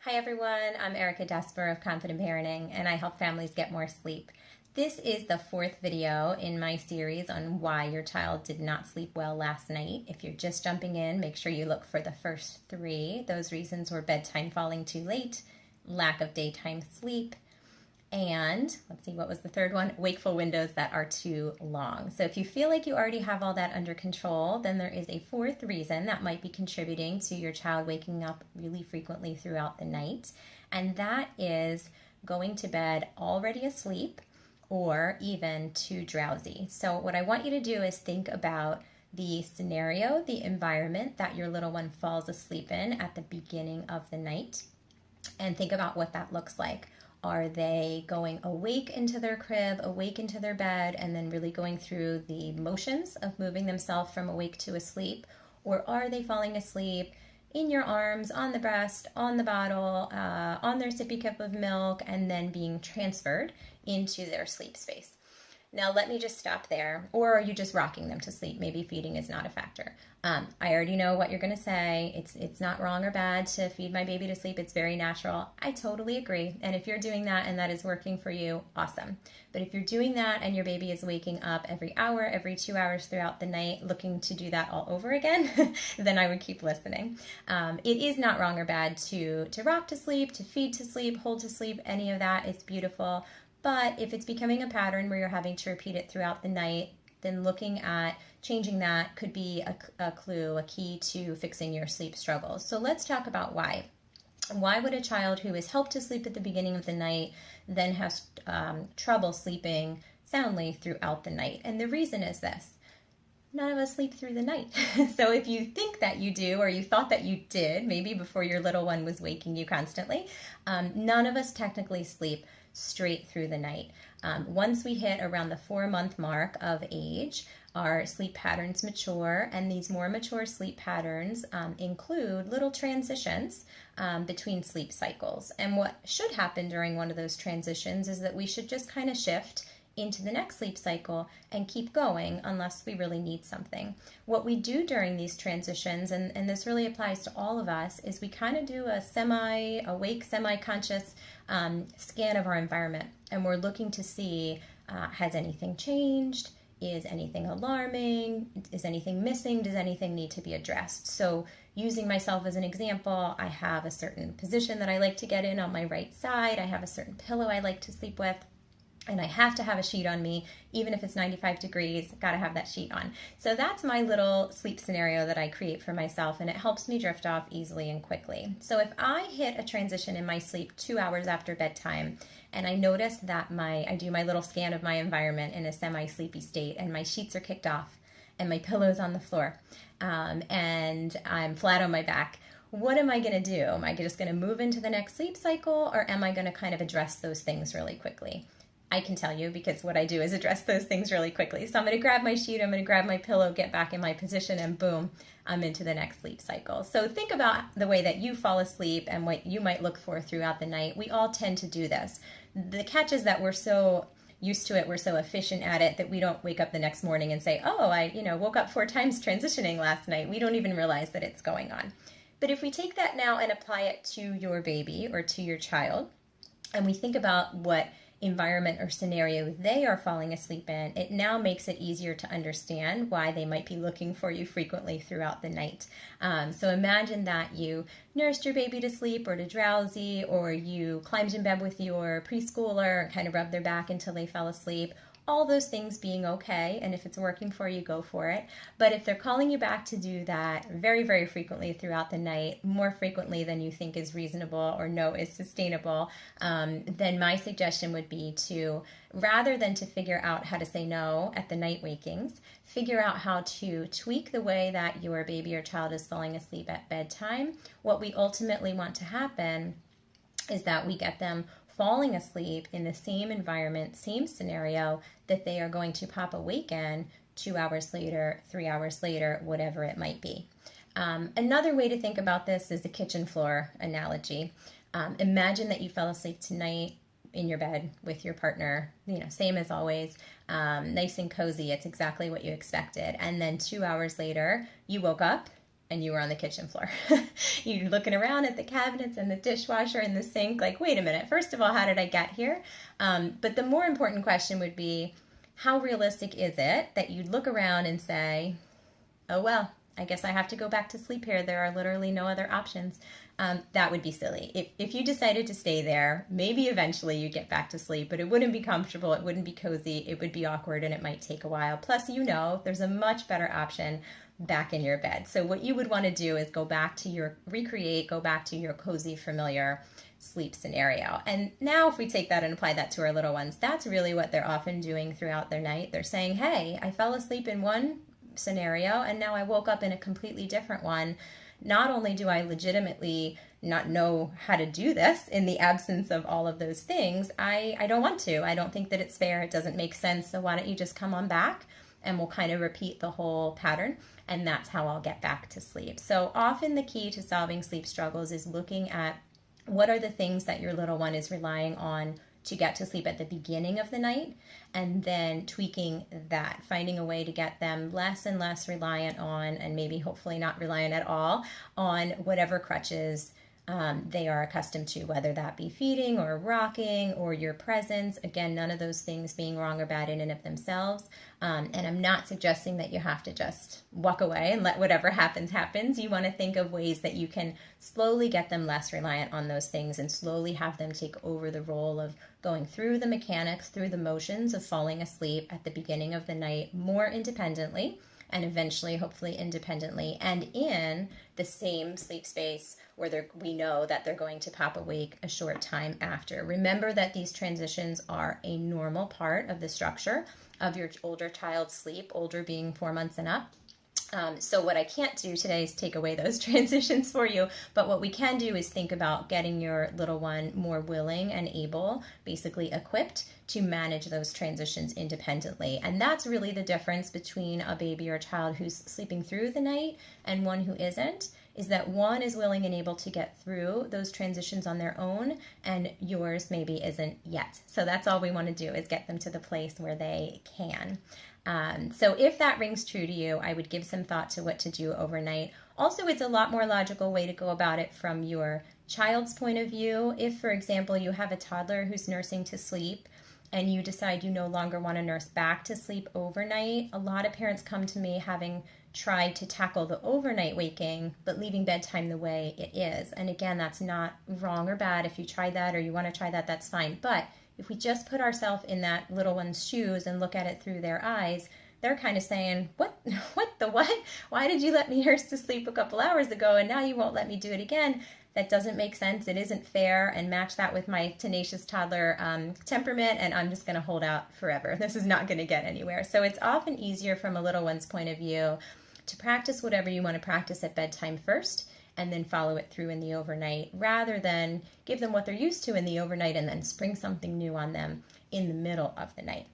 Hi everyone, I'm Erica Desper of Confident Parenting, and I help families get more sleep. This is the fourth video in my series on why your child did not sleep well last night. If you're just jumping in, make sure you look for the first three. Those reasons were bedtime falling too late, lack of daytime sleep, and let's see, what was the third one? Wakeful windows that are too long. So if you feel like you already have all that under control, then there is a fourth reason that might be contributing to your child waking up really frequently throughout the night, and that is going to bed already asleep or even too drowsy. So what I want you to do is think about the scenario, the environment that your little one falls asleep in at the beginning of the night, and think about what that looks like. Are they going awake into their crib, awake into their bed, and then really going through the motions of moving themselves from awake to asleep? Or are they falling asleep in your arms, on the breast, on the bottle, on their sippy cup of milk, and then being transferred into their sleep space? Now, let me just stop there. Or are you just rocking them to sleep? Maybe feeding is not a factor. I already know what you're going to say. It's not wrong or bad to feed my baby to sleep. It's very natural. I totally agree. And if you're doing that and that is working for you, awesome. But if you're doing that and your baby is waking up every hour, every 2 hours throughout the night, looking to do that all over again, then I would keep listening. It is not wrong or bad to rock to sleep, to feed to sleep, hold to sleep, any of that. It's beautiful. But if it's becoming a pattern where you're having to repeat it throughout the night, then looking at changing that could be a clue, a key to fixing your sleep struggles. So let's talk about why. Why would a child who is helped to sleep at the beginning of the night then has trouble sleeping soundly throughout the night? And the reason is this. None of us sleep through the night. So if you think that you do, or you thought that you did, maybe before your little one was waking you constantly, none of us technically sleep straight through the night. Once we hit around the 4-month mark of age, our sleep patterns mature, and these more mature sleep patterns include little transitions between sleep cycles. And what should happen during one of those transitions is that we should just kind of shift into the next sleep cycle and keep going unless we really need something. What we do during these transitions, and this really applies to all of us, is we kind of do a semi-awake, semi-conscious scan of our environment. And we're looking to see, has anything changed? Is anything alarming? Is anything missing? Does anything need to be addressed? So using myself as an example, I have a certain position that I like to get in on my right side. I have a certain pillow I like to sleep with. And I have to have a sheet on me, even if it's 95 degrees, got to have that sheet on. So that's my little sleep scenario that I create for myself, and it helps me drift off easily and quickly. So if I hit a transition in my sleep 2 hours after bedtime, and I notice that I do my little scan of my environment in a semi-sleepy state, and my sheets are kicked off, and my pillow's on the floor, and I'm flat on my back, what am I going to do? Am I just going to move into the next sleep cycle, or am I going to kind of address those things really quickly? I can tell you, because what I do is address those things really quickly. So I'm going to grab my sheet, I'm going to grab my pillow, get back in my position, and boom, I'm into the next sleep cycle. So think about the way that you fall asleep and what you might look for throughout the night. We all tend to do this. The catch is that we're so used to it, we're so efficient at it, that we don't wake up the next morning and say, oh, I woke up 4 times transitioning last night. We don't even realize that it's going on. But if we take that now and apply it to your baby or to your child, and we think about what environment or scenario they are falling asleep in, it now makes it easier to understand why they might be looking for you frequently throughout the night. So imagine that you nursed your baby to sleep or to drowsy, or you climbed in bed with your preschooler and kind of rubbed their back until they fell asleep. All those things being okay, and if it's working for you, go for it. But if they're calling you back to do that very, very frequently throughout the night, more frequently than you think is reasonable or know is sustainable, then my suggestion would be to, rather than to figure out how to say no at the night wakings, figure out how to tweak the way that your baby or child is falling asleep at bedtime. What we ultimately want to happen is that we get them falling asleep in the same environment, same scenario that they are going to pop awake in 2 hours later, 3 hours later, whatever it might be. Another way to think about this is the kitchen floor analogy. Imagine that you fell asleep tonight in your bed with your partner, same as always, nice and cozy. It's exactly what you expected. And then 2 hours later, you woke up and you were on the kitchen floor. You're looking around at the cabinets and the dishwasher and the sink like, wait a minute, first of all, how did I get here? But the more important question would be, how realistic is it that you'd look around and say, oh, well, I guess I have to go back to sleep here. There are literally no other options. That would be silly. If you decided to stay there, maybe eventually you'd get back to sleep, but it wouldn't be comfortable, it wouldn't be cozy, it would be awkward, and it might take a while. Plus, there's a much better option back in your bed. So what you would want to do is go back to your cozy, familiar sleep scenario. And now if we take that and apply that to our little ones, that's really what they're often doing throughout their night. They're saying, hey, I fell asleep in one scenario and now I woke up in a completely different one. Not only do I legitimately not know how to do this in the absence of all of those things, I don't want to. I don't think that it's fair. It doesn't make sense. So why don't you just come on back and we'll kind of repeat the whole pattern, and that's how I'll get back to sleep. So often the key to solving sleep struggles is looking at what are the things that your little one is relying on to get to sleep at the beginning of the night, and then tweaking that, finding a way to get them less and less reliant on, and maybe hopefully not reliant at all, on whatever crutches they are accustomed to, whether that be feeding or rocking or your presence. Again, none of those things being wrong or bad in and of themselves. And I'm not suggesting that you have to just walk away and let whatever happens. You want to think of ways that you can slowly get them less reliant on those things and slowly have them take over the role of going through the mechanics, through the motions of falling asleep at the beginning of the night more independently, and eventually, hopefully independently, and in the same sleep space where we know that they're going to pop awake a short time after. Remember that these transitions are a normal part of the structure of your older child's sleep, older being 4 months and up. So what I can't do today is take away those transitions for you, but what we can do is think about getting your little one more willing and able, basically equipped to manage those transitions independently. And that's really the difference between a baby or a child who's sleeping through the night and one who isn't, is that one is willing and able to get through those transitions on their own, and yours maybe isn't yet. So that's all we want to do, is get them to the place where they can. So if that rings true to you, I would give some thought to what to do overnight. Also, it's a lot more logical way to go about it from your child's point of view. If, for example, you have a toddler who's nursing to sleep and you decide you no longer want to nurse back to sleep overnight, a lot of parents come to me having tried to tackle the overnight waking, but leaving bedtime the way it is. And again, that's not wrong or bad. If you tried that or you want to try that, that's fine. But if we just put ourselves in that little one's shoes and look at it through their eyes, they're kind of saying, what? Why did you let me nurse to sleep a couple hours ago and now you won't let me do it again? That doesn't make sense. It isn't fair. And match that with my tenacious toddler temperament, and I'm just going to hold out forever. This is not going to get anywhere. So it's often easier from a little one's point of view to practice whatever you want to practice at bedtime first, and then follow it through in the overnight, rather than give them what they're used to in the overnight and then spring something new on them in the middle of the night.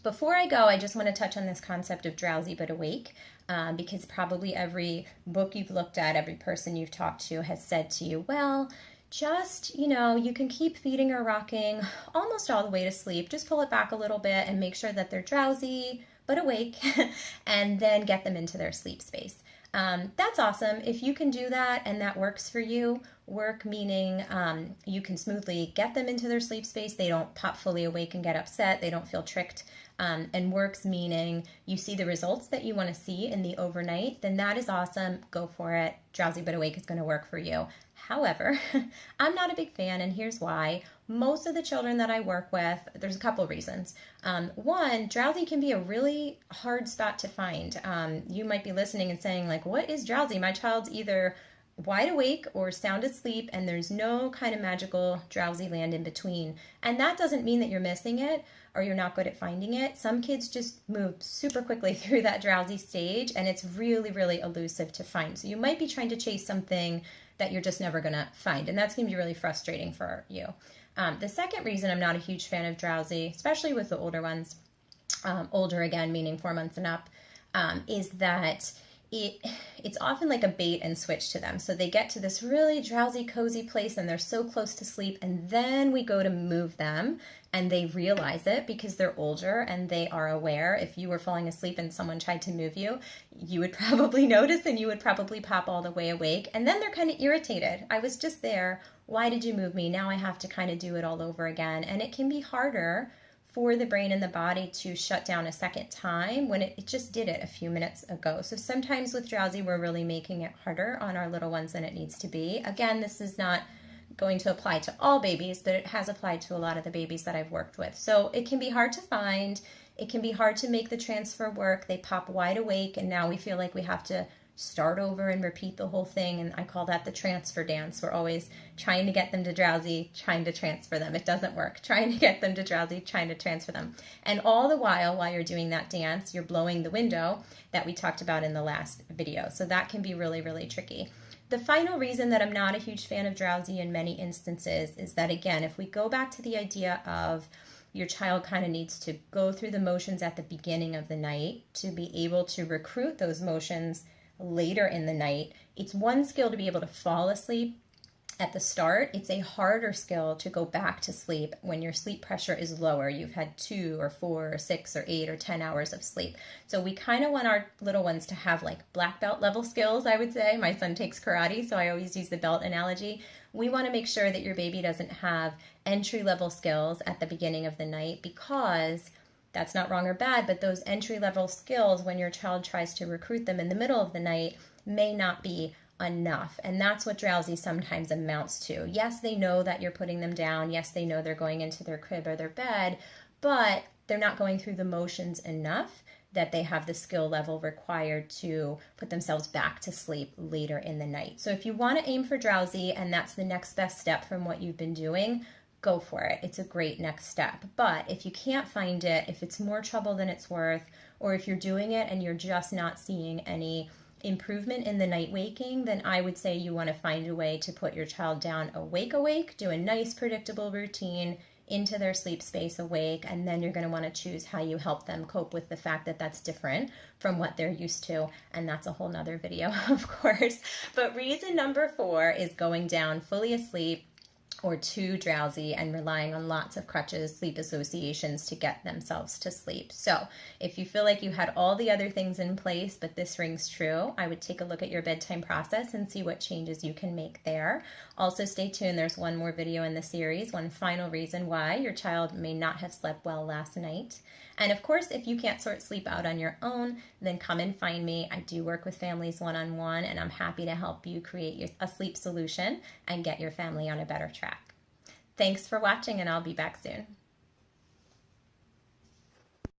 Before I go, I just want to touch on this concept of drowsy but awake, because probably every book you've looked at, every person you've talked to has said to you, well, just, you can keep feeding or rocking almost all the way to sleep. Just pull it back a little bit and make sure that they're drowsy but awake, and then get them into their sleep space. That's awesome. If you can do that and that works for you, work meaning you can smoothly get them into their sleep space. They don't pop fully awake and get upset. They don't feel tricked. And works meaning you see the results that you want to see in the overnight, then that is awesome. Go for it. Drowsy but awake is going to work for you. However, I'm not a big fan, and here's why. Most of the children that I work with, there's a couple reasons. One, drowsy can be a really hard spot to find. You might be listening and saying, like, what is drowsy? My child's either wide awake or sound asleep, and there's no kind of magical drowsy land in between. And that doesn't mean that you're missing it or you're not good at finding it. Some kids just move super quickly through that drowsy stage, and it's really, really elusive to find. So you might be trying to chase something that you're just never going to find, and that's going to be really frustrating for you. The second reason I'm not a huge fan of drowsy, especially with the older ones, older again, meaning 4 months and up, is that it's often like a bait and switch to them. So they get to this really drowsy, cozy place and they're so close to sleep, and then we go to move them and they realize it because they're older and they are aware. If you were falling asleep and someone tried to move you, you would probably notice and you would probably pop all the way awake. And then they're kind of irritated. I was just there. Why did you move me? Now I have to kind of do it all over again. And it can be harder for the brain and the body to shut down a second time when it just did it a few minutes ago. So sometimes with drowsy, we're really making it harder on our little ones than it needs to be. Again, this is not going to apply to all babies, but it has applied to a lot of the babies that I've worked with. So it can be hard to find. It can be hard to make the transfer work. They pop wide awake, and now we feel like we have to start over and repeat the whole thing, and I call that the transfer dance. We're always trying to get them to drowsy, trying to transfer them. It doesn't work. Trying to get them to drowsy, trying to transfer them. And all the while you're doing that dance, you're blowing the window that we talked about in the last video. So that can be really, really tricky. The final reason that I'm not a huge fan of drowsy in many instances is that, again, if we go back to the idea of your child kind of needs to go through the motions at the beginning of the night to be able to recruit those motions later in the night. It's one skill to be able to fall asleep at the start. It's a harder skill to go back to sleep when your sleep pressure is lower. You've had 2 or 4 or 6 or 8 or 10 hours of sleep. So we kind of want our little ones to have like black belt level skills, I would say. My son takes karate, so I always use the belt analogy. We want to make sure that your baby doesn't have entry level skills at the beginning of the night, because that's not wrong or bad, but those entry-level skills, when your child tries to recruit them in the middle of the night, may not be enough. And that's what drowsy sometimes amounts to. Yes, they know that you're putting them down. Yes, they know they're going into their crib or their bed, but they're not going through the motions enough that they have the skill level required to put themselves back to sleep later in the night. So if you want to aim for drowsy, and that's the next best step from what you've been doing, go for it. It's a great next step. But if you can't find it, if it's more trouble than it's worth, or if you're doing it and you're just not seeing any improvement in the night waking, then I would say you want to find a way to put your child down awake, do a nice predictable routine into their sleep space awake, and then you're going to want to choose how you help them cope with the fact that that's different from what they're used to, and that's a whole nother video, of course. But reason number 4 is going down fully asleep or too drowsy and relying on lots of crutches, sleep associations to get themselves to sleep. So if you feel like you had all the other things in place, but this rings true, I would take a look at your bedtime process and see what changes you can make there. Also stay tuned. There's one more video in the series, one final reason why your child may not have slept well last night. And of course, if you can't sort sleep out on your own, then come and find me. I do work with families one-on-one, and I'm happy to help you create a sleep solution and get your family on a better track. Thanks for watching, and I'll be back soon.